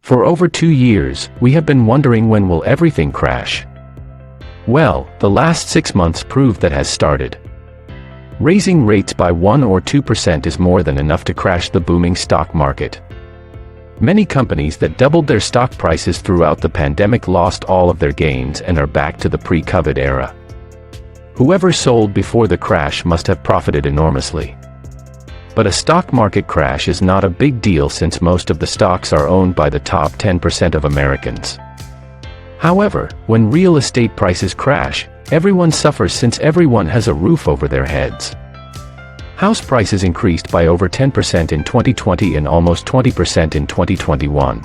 For over 2 years, we have been wondering when will everything crash. Well, the last 6 months proved that has started. Raising rates by 1 or 2% is more than enough to crash the booming stock market. Many companies that doubled their stock prices throughout the pandemic lost all of their gains and are back to the pre-COVID era. Whoever sold before the crash must have profited enormously. But a stock market crash is not a big deal since most of the stocks are owned by the top 10% of Americans. However, when real estate prices crash, everyone suffers since everyone has a roof over their heads. House prices increased by over 10% in 2020 and almost 20% in 2021.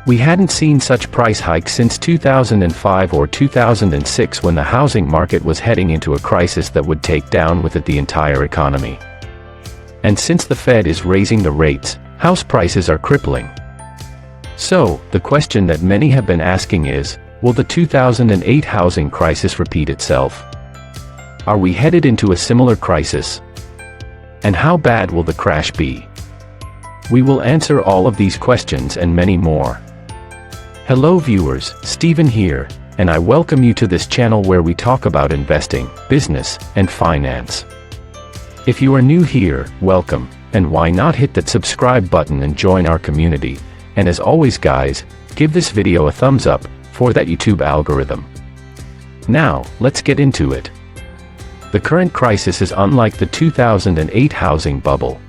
We hadn't seen such price hikes since 2005 or 2006 when the housing market was heading into a crisis that would take down with it the entire economy. And since the Fed is raising the rates, house prices are crippling. So, the question that many have been asking is, will the 2008 housing crisis repeat itself? Are we headed into a similar crisis? And how bad will the crash be? We will answer all of these questions and many more. Hello viewers, Steven here, and I welcome you to this channel where we talk about investing, business, and finance. If you are new here, welcome, and why not hit that subscribe button and join our community, and as always guys, give this video a thumbs up, for that YouTube algorithm. Now, let's get into it. The current crisis is unlike the 2008 housing bubble.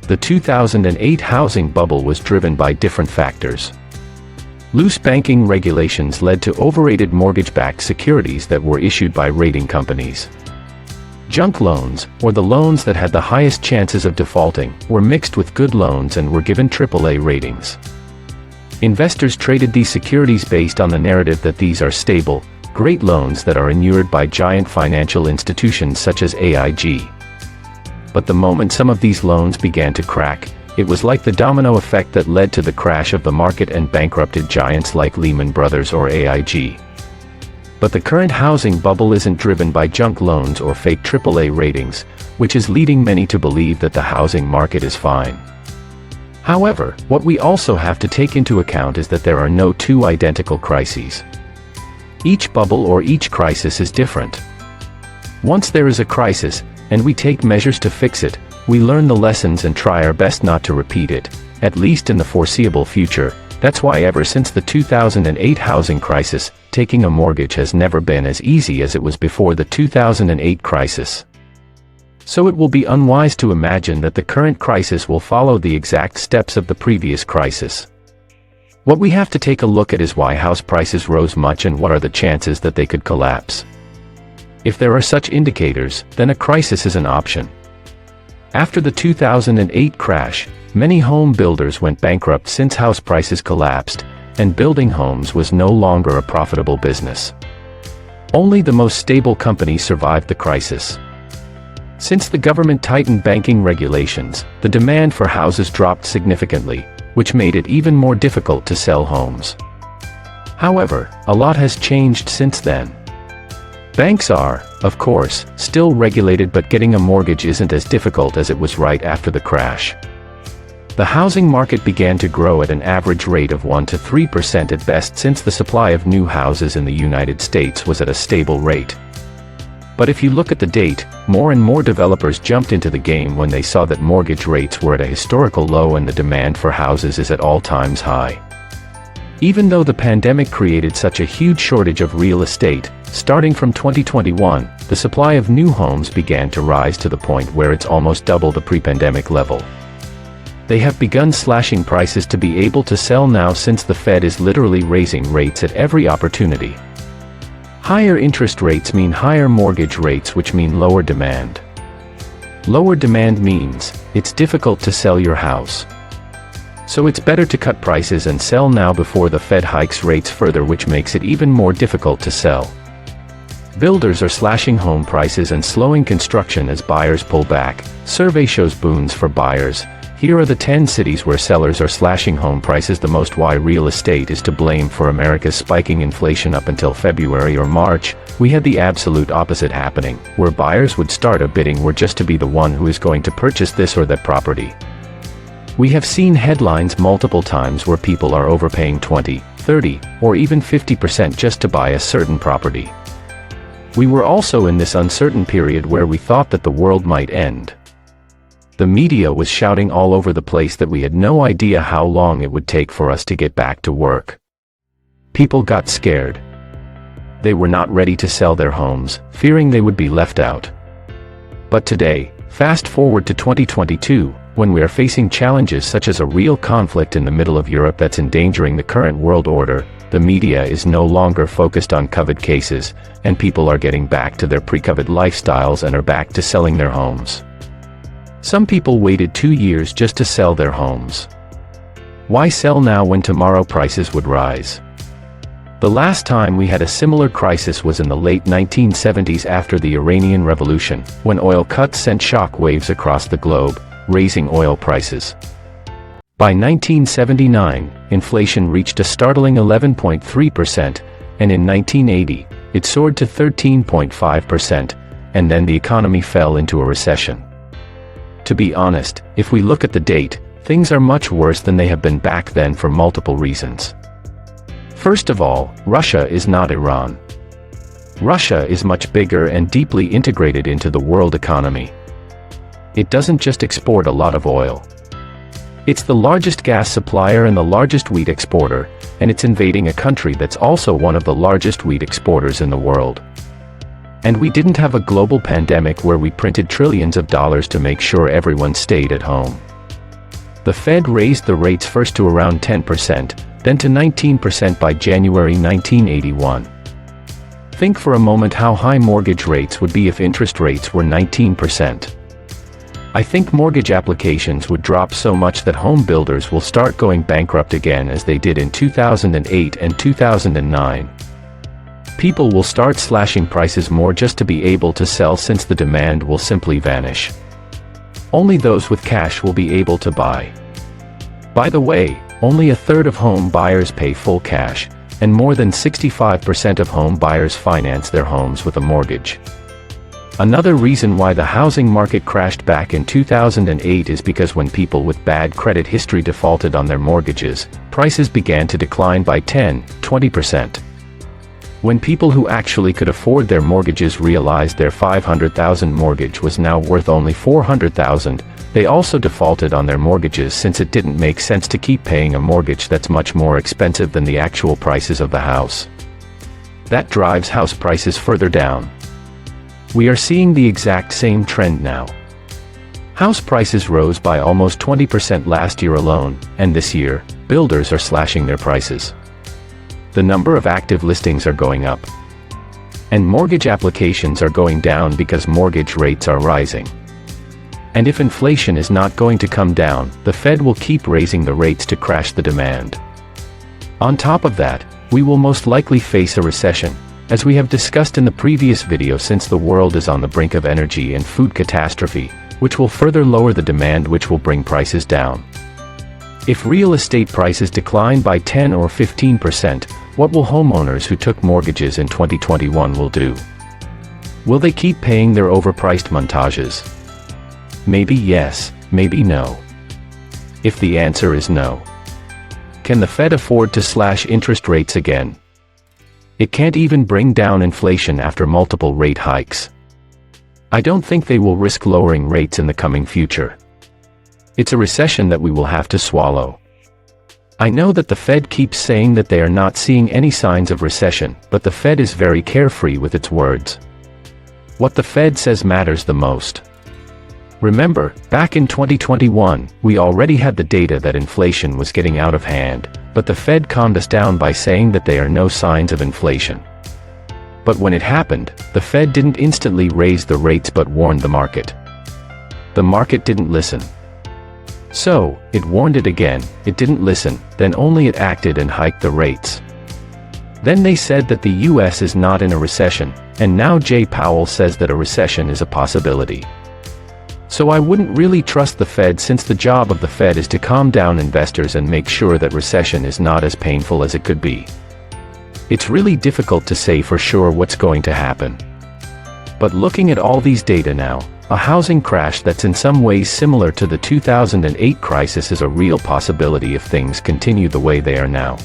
The 2008 housing bubble was driven by different factors. Loose banking regulations led to overrated mortgage-backed securities that were issued by rating companies. Junk loans, or the loans that had the highest chances of defaulting, were mixed with good loans and were given AAA ratings. Investors traded these securities based on the narrative that these are stable, great loans that are inured by giant financial institutions such as AIG. But the moment some of these loans began to crack, it was like the domino effect that led to the crash of the market and bankrupted giants like Lehman Brothers or AIG. But the current housing bubble isn't driven by junk loans or fake AAA ratings, which is leading many to believe that the housing market is fine. However, what we also have to take into account is that there are no two identical crises. Each bubble or each crisis is different. Once there is a crisis, and we take measures to fix it, we learn the lessons and try our best not to repeat it, at least in the foreseeable future. That's why ever since the 2008 housing crisis, taking a mortgage has never been as easy as it was before the 2008 crisis. So it will be unwise to imagine that the current crisis will follow the exact steps of the previous crisis. What we have to take a look at is why house prices rose much and what are the chances that they could collapse. If there are such indicators, then a crisis is an option. After the 2008 crash, many home builders went bankrupt since house prices collapsed, and building homes was no longer a profitable business. Only the most stable companies survived the crisis. Since the government tightened banking regulations, the demand for houses dropped significantly, which made it even more difficult to sell homes. However, a lot has changed since then. Banks are, of course, still regulated, but getting a mortgage isn't as difficult as it was right after the crash. The housing market began to grow at an average rate of 1 to 3% at best since the supply of new houses in the United States was at a stable rate. But if you look at the date, more and more developers jumped into the game when they saw that mortgage rates were at a historical low and the demand for houses is at all-time high. Even though the pandemic created such a huge shortage of real estate, starting from 2021, the supply of new homes began to rise to the point where it's almost double the pre-pandemic level. They have begun slashing prices to be able to sell now since the Fed is literally raising rates at every opportunity. Higher interest rates mean higher mortgage rates, which mean lower demand. Lower demand means it's difficult to sell your house. So it's better to cut prices and sell now before the Fed hikes rates further, which makes it even more difficult to sell. Builders are slashing home prices and slowing construction as buyers pull back. Survey shows boons for buyers. Here are the 10 cities where sellers are slashing home prices the most. Why real estate is to blame for America's spiking inflation. Up until February or March, we had the absolute opposite happening, where buyers would start a bidding war just to be the one who is going to purchase this or that property. We have seen headlines multiple times where people are overpaying 20, 30, or even 50% just to buy a certain property. We were also in this uncertain period where we thought that the world might end. The media was shouting all over the place that we had no idea how long it would take for us to get back to work. People got scared. They were not ready to sell their homes, fearing they would be left out. But today, fast forward to 2022, when we are facing challenges such as a real conflict in the middle of Europe that's endangering the current world order, the media is no longer focused on COVID cases, and people are getting back to their pre-COVID lifestyles and are back to selling their homes. Some people waited 2 years just to sell their homes. Why sell now when tomorrow prices would rise? The last time we had a similar crisis was in the late 1970s after the Iranian Revolution, when oil cuts sent shock waves across the globe, raising oil prices. By 1979, inflation reached a startling 11.3%, and in 1980, it soared to 13.5%, and then the economy fell into a recession. To be honest, if we look at the date, things are much worse than they have been back then for multiple reasons. First of all, Russia is not Iran. Russia is much bigger and deeply integrated into the world economy. It doesn't just export a lot of oil. It's the largest gas supplier and the largest wheat exporter, and it's invading a country that's also one of the largest wheat exporters in the world. And we didn't have a global pandemic where we printed trillions of dollars to make sure everyone stayed at home. The Fed raised the rates first to around 10%, then to 19% by January 1981. Think for a moment how high mortgage rates would be if interest rates were 19%. I think mortgage applications would drop so much that home builders will start going bankrupt again as they did in 2008 and 2009. People will start slashing prices more just to be able to sell since the demand will simply vanish. Only those with cash will be able to buy. By the way, only a third of home buyers pay full cash, and more than 65% of home buyers finance their homes with a mortgage. Another reason why the housing market crashed back in 2008 is because when people with bad credit history defaulted on their mortgages, prices began to decline by 10–20%. When people who actually could afford their mortgages realized their $500,000 mortgage was now worth only $400,000, they also defaulted on their mortgages since it didn't make sense to keep paying a mortgage that's much more expensive than the actual prices of the house. That drives house prices further down. We are seeing the exact same trend now. House prices rose by almost 20% last year alone, and this year, builders are slashing their prices. The number of active listings are going up. And mortgage applications are going down because mortgage rates are rising. And if inflation is not going to come down, the Fed will keep raising the rates to crash the demand. On top of that, we will most likely face a recession, as we have discussed in the previous video, since the world is on the brink of energy and food catastrophe, which will further lower the demand, which will bring prices down. If real estate prices decline by 10 or 15%, what will homeowners who took mortgages in 2021 will do? Will they keep paying their overpriced montages? Maybe yes, maybe no. If the answer is no, can the Fed afford to slash interest rates again? It can't even bring down inflation after multiple rate hikes. I don't think they will risk lowering rates in the coming future. It's a recession that we will have to swallow. I know that the Fed keeps saying that they are not seeing any signs of recession, but the Fed is very carefree with its words. What the Fed says matters the most. Remember, back in 2021, we already had the data that inflation was getting out of hand, but the Fed calmed us down by saying that there are no signs of inflation. But when it happened, the Fed didn't instantly raise the rates but warned the market. The market didn't listen. So, it warned it again, it didn't listen, then only it acted and hiked the rates. Then they said that the US is not in a recession, and now Jay Powell says that a recession is a possibility. So I wouldn't really trust the Fed, since the job of the Fed is to calm down investors and make sure that recession is not as painful as it could be. It's really difficult to say for sure what's going to happen. But looking at all these data now, A housing crash that's in some ways similar to the 2008 crisis is a real possibility if things continue the way they are now.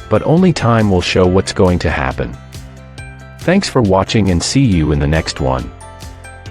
But only time will show what's going to happen. Thanks for watching and see you in the next one.